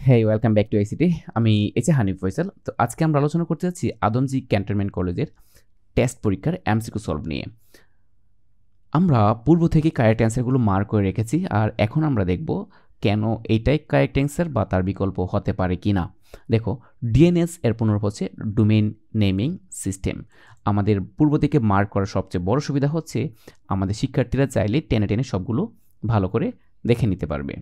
Hey welcome back to ICT. আমি এইচে হানিফ ফয়সাল। তো আজকে আমরা আলোচনা করতে যাচ্ছি আদমজি ক্যান্টনমেন্ট কলেজের টেস্ট পরীক্ষার এমসিকিউ সলভ নিয়ে। আমরা পূর্ব থেকে কারেক্ট অ্যান্সারগুলো মার্ক করে রেখেছি, আর এখন আমরা দেখব কেন এইটাই কারেক্ট অ্যান্সার বা তার বিকল্প হতে পারে কি না। দেখো, ডিএনএস এর পুনরূপ হচ্ছে ডোমেইন নেমিং সিস্টেম। আমাদের পূর্ব থেকে মার্ক করার সবচেয়ে বড় সুবিধা হচ্ছে আমাদের শিক্ষার্থীরা চাইলে টেনে টেনে সবগুলো ভালো করে দেখে নিতে পারবে।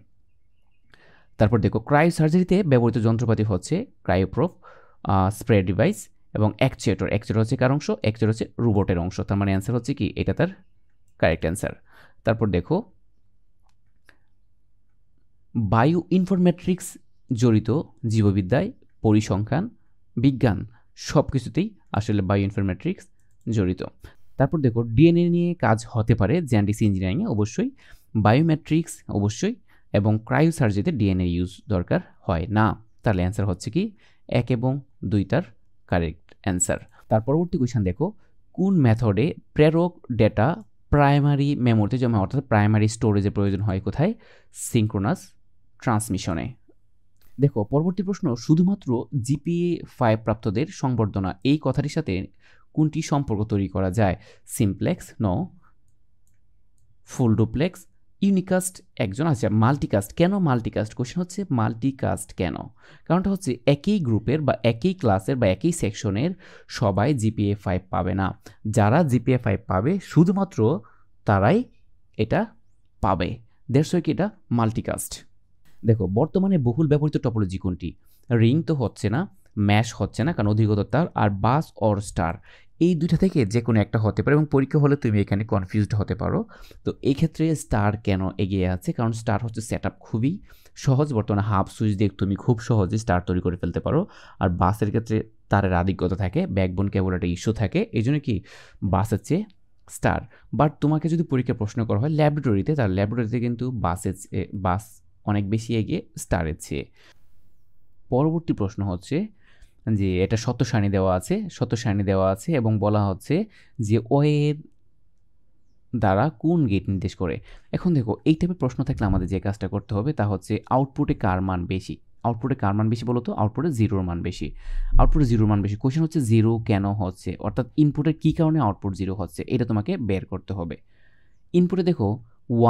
তারপর দেখো, ক্রায়ো সার্জারিতে ব্যবহৃত যন্ত্রপাতি হচ্ছে ক্রায়োপ্রোব, স্প্রে ডিভাইস এবং অ্যাকচুয়েটর। অ্যাকচুয়েটর হচ্ছে কার অংশ? অ্যাকচুয়েটর হচ্ছে রোবটের অংশ। তার মানে অ্যান্সার হচ্ছে কি, এটা তার কারেক্ট অ্যান্সার। তারপর দেখো, বায়ো ইনফরমেট্রিক্স জড়িত জীববিদ্যায়, পরিসংখ্যান, বিজ্ঞান সব কিছুতেই আসলে বায়ো ইনফরমেট্রিক্স জড়িত। তারপর দেখো, ডিএনএ নিয়ে কাজ হতে পারে জেনেটিক্স ইঞ্জিনিয়ারিংয়ে অবশ্যই, বায়োমেট্রিক্স অবশ্যই, এবং ক্রায়োসার্জারিতে ডিএনএ ইউজ দরকার হয় না। তাহলে অ্যান্সার হচ্ছে কি 1 এবং 2 তার কারেক্ট অ্যান্সার। তার পরবর্তী কোয়েশ্চন দেখো, কোন মেথডে প্রেরক ডেটা প্রাইমারি মেমোরিতে জমা, অর্থাৎ প্রাইমারি স্টোরেজের প্রয়োজন হয় কোথায়? সিঙ্ক্রোনাস ট্রান্সমিশনে। দেখো, পরবর্তী প্রশ্ন, শুধুমাত্র জিপিএ 5 প্রাপ্তদের সংবর্ধনা এই কথাটির সাথে কোনটি সম্পর্ক তৈরি করা যায়? Simplex, no. Full duplex, unicast একজন আছে, মাল্টিকাস্ট। কেন মাল্টিকাস্ট? কোশ্চেন হচ্ছে মাল্টিকাস্ট কেন? কারণটা হচ্ছে একই গ্রুপের বা একই ক্লাসের বা একই সেকশনের সবাই জিপিএ 5 পাবে না। যারা জিপিএ 5 পাবে শুধুমাত্র তারাই এটা পাবে। দ্যাটস ওয়াই কি এটা মাল্টিকাস্ট। দেখো, বর্তমানে বহুল ব্যবহৃত টপোলজি কোনটি? রিং তো হচ্ছে না, ম্যাশ হচ্ছে না কারণ অধিকতর তার, আর বাস অর স্টার। এই দুইটা থেকে যে কোনো একটা হতে পারে এবং পরীক্ষা হলে তুমি এখানে কনফিউজড হতে পারো। তো এই ক্ষেত্রে স্টার কেন এগিয়ে আছে? কারণ স্টার হচ্ছে সেট আপ খুবই সহজ। বর্তমানে হাফ সুইচ দিয়ে তুমি খুব সহজে স্টার তৈরি করে ফেলতে পারো। আর বাসের ক্ষেত্রে তারের আধিক্যতা থাকে, ব্যাকবোন কেবল একটা ইস্যু থাকে, এই জন্য কি বাসের চেয়ে স্টার। বাট তোমাকে যদি পরীক্ষার প্রশ্ন করা হয় ল্যাবরেটরিতে, তাহলে ল্যাবরেটরিতে কিন্তু বাস অনেক বেশি এগিয়ে স্টারের চেয়ে। পরবর্তী প্রশ্ন হচ্ছে যে এটা সত্য সারণী দেওয়া আছে এবং বলা হচ্ছে যে ওয়ের দ্বারা কোন গেট নির্দেশ করে। এখন দেখো, এই টাইপের প্রশ্ন থাকলে আমাদের যে কাজটা করতে হবে তা হচ্ছে আউটপুটে কার মান বেশি। আউটপুটে কার মান বেশি বলো তো? আউটপুটে জিরোর মান বেশি। আউটপুটে জিরোর মান বেশি। কোশ্চেন হচ্ছে জিরো কেন হচ্ছে, অর্থাৎ ইনপুটের কী কারণে আউটপুট জিরো হচ্ছে, এটা তোমাকে বের করতে হবে। ইনপুটে দেখো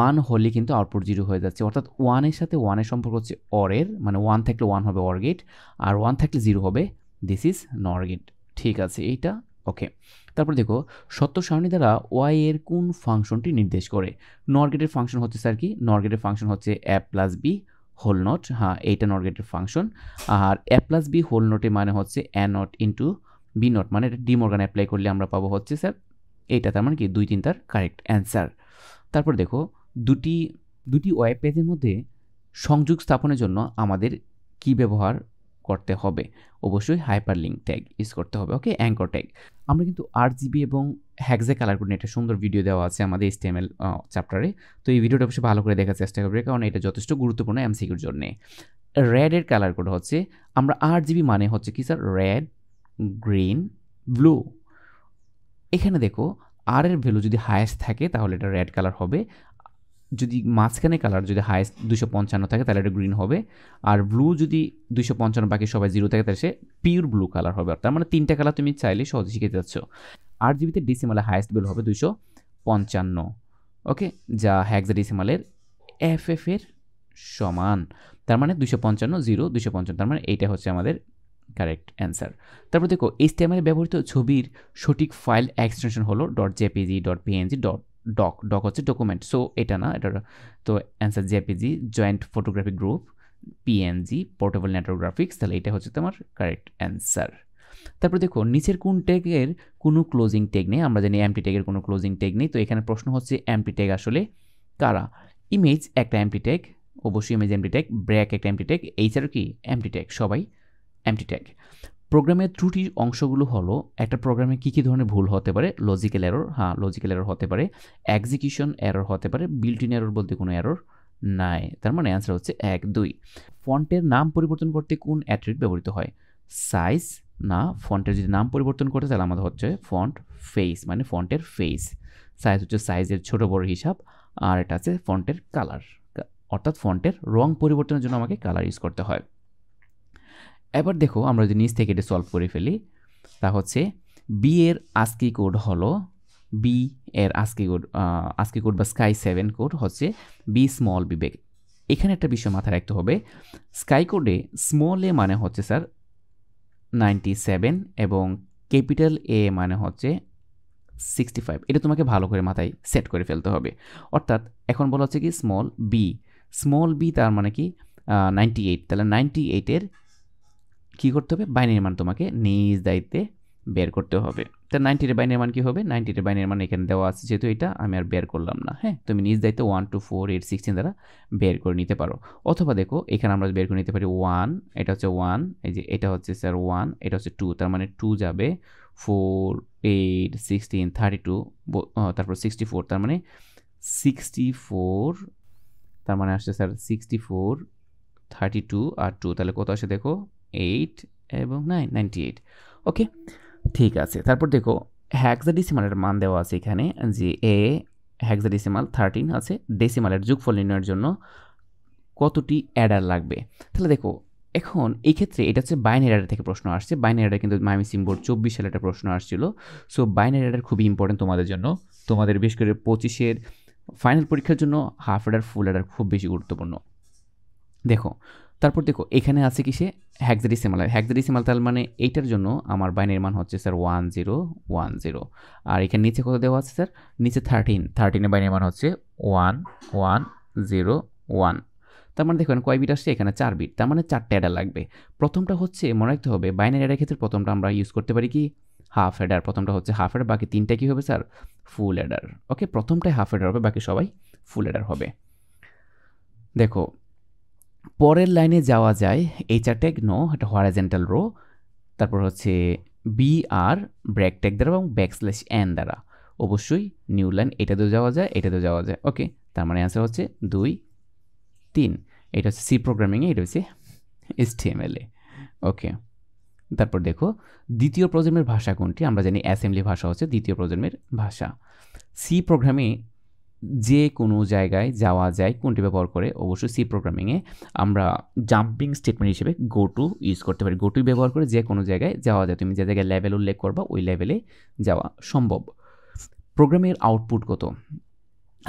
1 হলে কিন্তু আউটপুট 0 হয়ে যাচ্ছে, অর্থাৎ 1 এর সাথে 1 এর সম্পর্ক হচ্ছে অরের, মানে 1 থাকলে 1 হবে অর গেট, আর 1 থাকলে 0 হবে দিস ইজ নর গেট। ঠিক আছে, এইটা ওকে। তারপর দেখো, সত্য সারণী দ্বারা ওয়াই এর কোন ফাংশনটি নির্দেশ করে? নর গেটের ফাংশন হচ্ছে স্যার কি? নর গেটের ফাংশন হচ্ছে a plus B whole not. হ্যাঁ, এইটা নর গেটের ফাংশন। আর a প্লাস বি হোল নটে মানে হচ্ছে a not into B not, মানে এটা ডিমর্গান অ্যাপ্লাই করলে আমরা পাবো হচ্ছে স্যার এইটা। তার মানে কি 2-3 তার কারেক্ট অ্যান্সার। তারপর দেখো, দুটি ওয়েব পেজের মধ্যে সংযোগ স্থাপনের জন্য আমাদের কি ব্যবহার করতে হবে? অবশ্যই হাইপারলিঙ্ক ট্যাগ ইউজ করতে হবে। ওকে, অ্যাঙ্কর ট্যাগ। আমরা কিন্তু আরজিবি এবং হ্যাক্সে কালার কোড নিয়ে একটা সুন্দর ভিডিও দেওয়া আছে আমাদের HTML চ্যাপ্টারে। তো এই ভিডিওটা অবশ্যই ভালো করে দেখার চেষ্টা করবে, কারণ এটা যথেষ্ট গুরুত্বপূর্ণ এমসিকিউর জন্য। রেডের কালার কোড হচ্ছে, আমরা আরজিবি মানে হচ্ছে কি স্যার? Red, green, blue. এখানে দেখো, আর এর ভ্যালু যদি হায়েস্ট থাকে তাহলে এটা রেড কালার হবে, যদি মাঝখানে কালার যদি হায়েস্ট 255 থাকে তাহলে এটা গ্রিন হবে, আর ব্লু যদি 255 বাকি সবাই 0 থাকে তাহলে সে পিওর ব্লু কালার হবে। তার মানে 3টা কালার তুমি চাইলে সহজে শিখে যাচ্ছ। আরজিবিতে ডেসিমালে হায়েস্ট ভ্যালু হবে 255, ওকে, যা হেক্সাডেসিমালের FF এর সমান। তার মানে 255 0 255, তার মানে এইটা হচ্ছে আমাদের কারেক্ট অ্যান্সার। তারপর দেখো, HTML ব্যবহৃত ছবির সঠিক ফাইল এক্সটেনশন হলো .jpg, .png, ডক হচ্ছে ডকুমেন্ট, সো এটা না, এটা তো answer JPG, joint photographic group, PNG, portable network graphics. তাহলে এটা হচ্ছে তোমার কারেক্ট অ্যান্সার। তারপর দেখো, নিচের কোন ট্যাগের কোনো ক্লোজিং ট্যাগ নেই? আমরা জানি এমটি ট্যাগের কোনো ক্লোজিং ট্যাগ নেই। তো এখানে প্রশ্ন হচ্ছে এমটি ট্যাগ আসলে কারা? ইমেজ একটা এমটি ট্যাগ, অবশ্যই ইমেজ এমটি ট্যাগ। ব্র্যাক একটা এমটি ট্যাগ, এইচআর কি এমটি ট্যাগ, সবাই এমটি ট্যাগ। প্রোগ্রামের ত্রুটি অংশগুলো হলো, একটা প্রোগ্রামে কী কী ধরনের ভুল হতে পারে? লজিক্যাল এরর, হ্যাঁ লজিক্যাল এরর হতে পারে, এক্সিকিউশন এরর হতে পারে, বিল্ট ইন এরর বলতে কোনো এরর নাই। তার মানে অ্যান্সার হচ্ছে 1, 2। ফন্টের নাম পরিবর্তন করতে কোন অ্যাট্রিবিউট ব্যবহৃত হয়? সাইজ না, ফন্টের যদি নাম পরিবর্তন করতে তাহলে আমাদের হচ্ছে ফন্ট ফেস, মানে ফন্টের ফেস। সাইজ হচ্ছে সাইজের ছোট বড় হিসাব, আর এটা আছে ফন্টের কালার, অর্থাৎ ফন্টের রং পরিবর্তনের জন্য আমাকে কালার ইউজ করতে হয়। এবার দেখো আমরা যদি নিচ থেকে এটা সলভ করে ফেলি, তা হচ্ছে বি এর আস্কি কোড হলো, বি এর আস্কি কোড বা স্কাই 7 কোড হচ্ছে বি স্মল বি বিগ। এখানে একটা বিষয় মাথায় রাখতে হবে, স্কাই কোডে স্মল এ মানে হচ্ছে স্যার 97 এবং ক্যাপিটাল এ মানে হচ্ছে 65। এটা তোমাকে ভালো করে মাথায় সেট করে ফেলতে হবে। অর্থাৎ এখন বলা হচ্ছে কি স্মল বি তার মানে কি 98, তাহলে 98-এর কী করতে হবে, বাইনারি মান তোমাকে নিজ দায়িত্বে বের করতে হবে। তা 90-এর বাইনারি মান কী হবে, 90-এর বাইনারি মান এখানে দেওয়া আছে যেহেতু এটা আমি আর বের করলাম না। হ্যাঁ, তুমি নিজ দায়িত্বে 1 2 4 8 16 দ্বারা বের করে নিতে পারো। অথবা দেখো এখানে আমরা বের করে নিতে পারি 1, এটা হচ্ছে 1, এই যে এটা হচ্ছে স্যার 1, এটা হচ্ছে 2, তার মানে 2 যাবে 4 8 16 32, তারপর 64, তার মানে 64, তার মানে আসছে স্যার 64 32 আর 2, তাহলে কত আসে দেখো 8 এবং 9 98। ওকে, ঠিক আছে। তারপর দেখো হেক্সাডেসিমালের মান দেওয়া আছে এখানে, যে এ হেক্সাডেসিমাল 13 আছে, ডেসিমালের যোগফল নির্ণয়ের জন্য কতটি অ্যাডার লাগবে। তাহলে দেখো এখন এই ক্ষেত্রে এটা হচ্ছে বাইনারি অ্যাডার থেকে প্রশ্ন আসছে। বাইনারি অ্যাডার কিন্তু ময়মনসিংহ বোর্ড 24 সালে একটা প্রশ্ন আসছিল। সো বাইনারি অ্যাডার খুবই ইম্পর্টেন্ট তোমাদের জন্য, তোমাদের বিশেষ করে 25-এর ফাইনাল পরীক্ষার জন্য হাফ অ্যাডার ফুল অ্যাডার খুব বেশি গুরুত্বপূর্ণ। দেখো তারপর দেখো এখানে আছে কিসে, হেক্সাডেসিমাল, তার মানে এইটার জন্য আমার বাইনারি মান হচ্ছে স্যার 1010। আর এখানে নিচে কত দেওয়া আছে স্যার, নিচে 13-এর বাইনারি মান হচ্ছে 1101। তার মানে দেখবেন কয় বিট আসছে, এখানে 4 বিট, তার মানে 4টা অ্যাডার লাগবে। প্রথমটা হচ্ছে মনে রাখতে হবে বাইনারি অ্যাডার ক্ষেত্রে প্রথমটা আমরা ইউজ করতে পারি কি হাফ অ্যাডার, প্রথমটা হচ্ছে হাফ অ্যাডার, বাকি 3টা কি হবে স্যার ফুল অ্যাডার। ওকে, প্রথমটাই হাফ অ্যাডার হবে, বাকি সবাই ফুল অ্যাডার হবে। দেখো পরের লাইনে যাওয়া যায়, এইচ আর ট্যাগ নো, এটা হরাইজন্টাল রো, তারপর হচ্ছে বি আর ব্রেক ট্যাগ দ্বারা এবং ব্যাকস্ল্যাশ এন দ্বারা, অবশ্যই নিউ লাইন এটাতেও যাওয়া যায়, এটাতেও যাওয়া যায়। ওকে, তার মানে অ্যান্সার হচ্ছে 2 3। এটা হচ্ছে সি প্রোগ্রামিংয়ে, এটা হচ্ছে HTML-এ। ওকে, তারপর দেখো দ্বিতীয় প্রজন্মের ভাষা কোনটি, আমরা জানি অ্যাসেম্বলি ভাষা হচ্ছে দ্বিতীয় প্রজন্মের ভাষা। সি প্রোগ্রামে যে কোনো জায়গায় যাওয়া যায় কোনটি ব্যবহার করে, অবশ্যই সি প্রোগ্রামিংয়ে আমরা জাম্পিং স্টেটমেন্ট হিসেবে গো টু ইউজ করতে পারি। গো টু ব্যবহার করে যে কোনো জায়গায় যাওয়া যায়, তুমি যে জায়গায় লেভেল উল্লেখ করবা ওই লেভেলে যাওয়া সম্ভব। প্রোগ্রামের আউটপুট কত,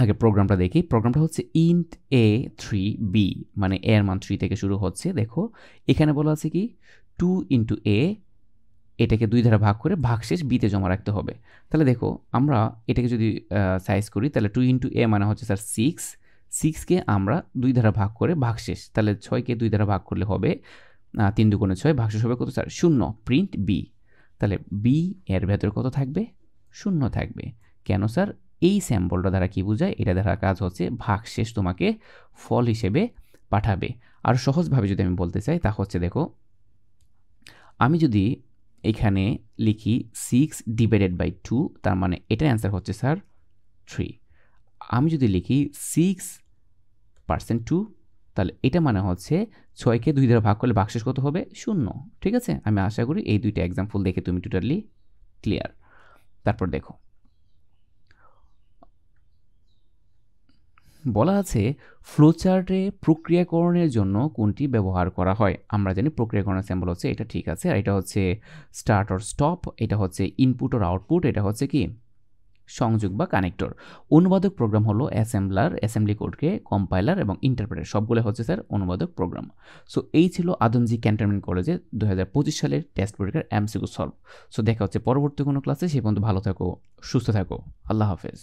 আগে প্রোগ্রামটা দেখি। প্রোগ্রামটা হচ্ছে ইন্ট a3b, মানে এর মান 3 থেকে শুরু হচ্ছে। দেখো এখানে বলা আছে কি 2 × a, এটাকে 2 দ্বারা ভাগ করে ভাগশেষ বিতে জমা রাখতে হবে। তাহলে দেখো আমরা এটাকে যদি সাইজ করি, তাহলে 2 × a মানে হচ্ছে স্যার 6কে আমরা 2 দ্বারা ভাগ করে ভাগশেষ, তাহলে 6কে 2 দ্বারা ভাগ করলে হবে 3 × 2 = 6, ভাগশেষ হবে কত স্যার 0, প্রিন্ট বি। তাহলে বি এর ভেতরে কত থাকবে, 0 থাকবে। কেন স্যার, এই স্যাম্পলটা দ্বারা কি বোঝায়, এটা দ্বারা কাজ হচ্ছে ভাগশেষ তোমাকে ফল হিসেবে পাঠাবে। আর সহজভাবে যদি আমি বলতে চাই তা হচ্ছে দেখো, আমি যদি এখানে লিখি 6/2, তার মানে এটার অ্যান্সার হচ্ছে স্যার 3। আমি যদি লিখি 6% 2, তাহলে এটা মানে হচ্ছে 6কে 2 দ্বারা ভাগ করলে ভাগশেষ কত হবে 0। ঠিক আছে, আমি আশা করি এই দুইটা এক্সাম্পল দেখে তুমি টোটালি ক্লিয়ার। তারপর দেখো বলা আছে ফ্লোচার্টে প্রক্রিয়াকরণের জন্য কোনটি ব্যবহার করা হয়। আমরা জানি প্রক্রিয়াকরণের সিম্বল হচ্ছে এটা, ঠিক আছে। আর এটা হচ্ছে স্টার্ট অর স্টপ, এটা হচ্ছে ইনপুট অর আউটপুট, এটা হচ্ছে কি সংযোগ বা কানেক্টর। অনুবাদক প্রোগ্রাম হলো অ্যাসেম্বলি কোডকে কম্পাইলার এবং ইন্টারপ্রেটার, সবগুলো হচ্ছে স্যার অনুবাদক প্রোগ্রাম। সো এই ছিল আদমজী ক্যান্টনমেন্ট কলেজে 2025 সালের টেস্ট পরীক্ষার MCQ সলভ। সো দেখা হচ্ছে পরবর্তী কোনো ক্লাসে, সে পর্যন্ত ভালো থাকো, সুস্থ থাকো, আল্লাহ হাফেজ।